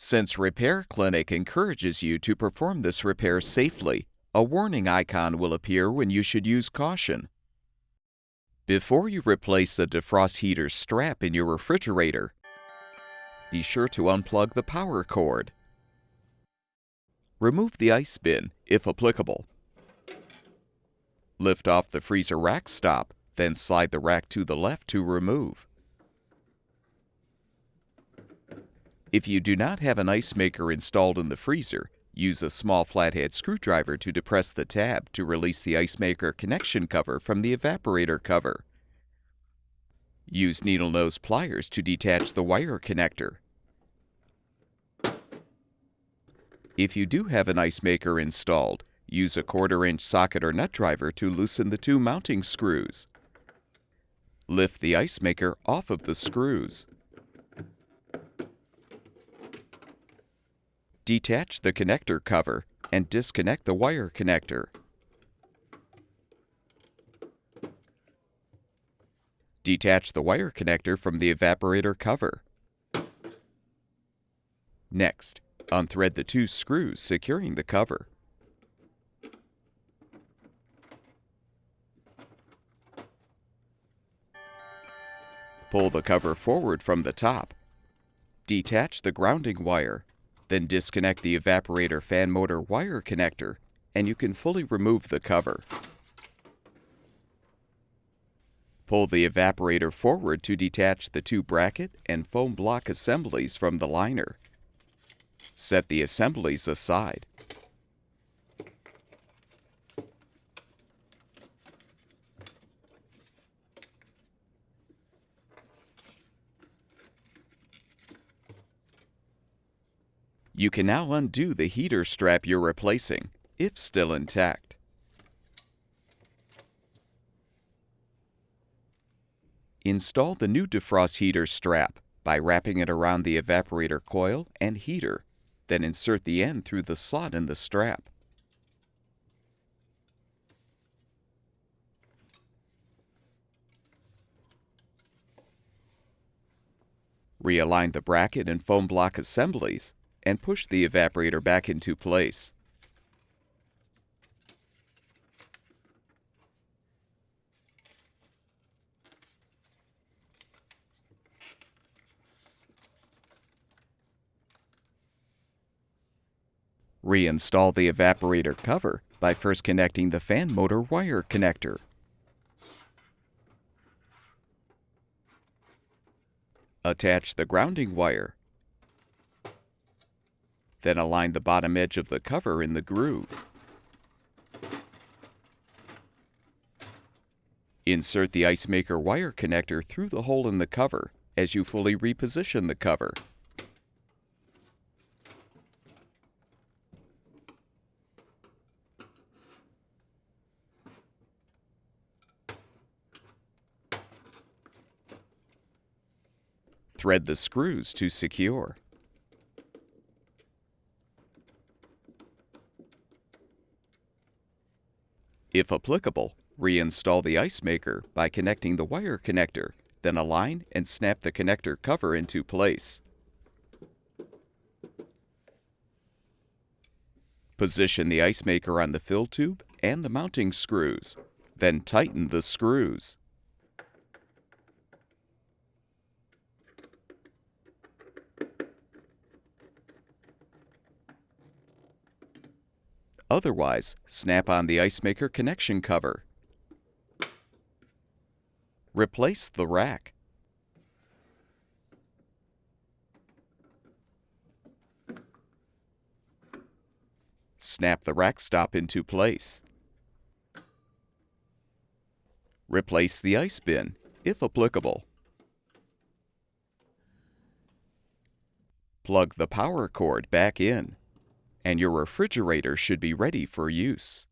Since Repair Clinic encourages you to perform this repair safely, a warning icon will appear when you should use caution. Before you replace the defrost heater strap in your refrigerator, be sure to unplug the power cord. Remove the ice bin, if applicable. Lift off the freezer rack stop, then slide the rack to the left to remove. If you do not have an ice maker installed in the freezer, use a small flathead screwdriver to depress the tab to release the ice maker connection cover from the evaporator cover. Use needle nose pliers to detach the wire connector. If you do have an ice maker installed, use a 1/4-inch socket or nut driver to loosen the 2 mounting screws. Lift the ice maker off of the screws. Detach the connector cover and disconnect the wire connector. Detach the wire connector from the evaporator cover. Next, unthread the 2 screws securing the cover. Pull the cover forward from the top. Detach the grounding wire, then disconnect the evaporator fan motor wire connector, and you can fully remove the cover. Pull the evaporator forward to detach the 2 bracket and foam block assemblies from the liner. Set the assemblies aside. You can now undo the heater strap you're replacing, if still intact. Install the new defrost heater strap by wrapping it around the evaporator coil and heater, then insert the end through the slot in the strap. Realign the bracket and foam block assemblies and push the evaporator back into place. Reinstall the evaporator cover by first connecting the fan motor wire connector. Attach the grounding wire. Then align the bottom edge of the cover in the groove. Insert the ice maker wire connector through the hole in the cover as you fully reposition the cover. Thread the screws to secure. If applicable, reinstall the ice maker by connecting the wire connector, then align and snap the connector cover into place. Position the ice maker on the fill tube and the mounting screws, then tighten the screws. Otherwise, snap on the ice maker connection cover. Replace the rack. Snap the rack stop into place. Replace the ice bin, if applicable. Plug the power cord back in, and your refrigerator should be ready for use.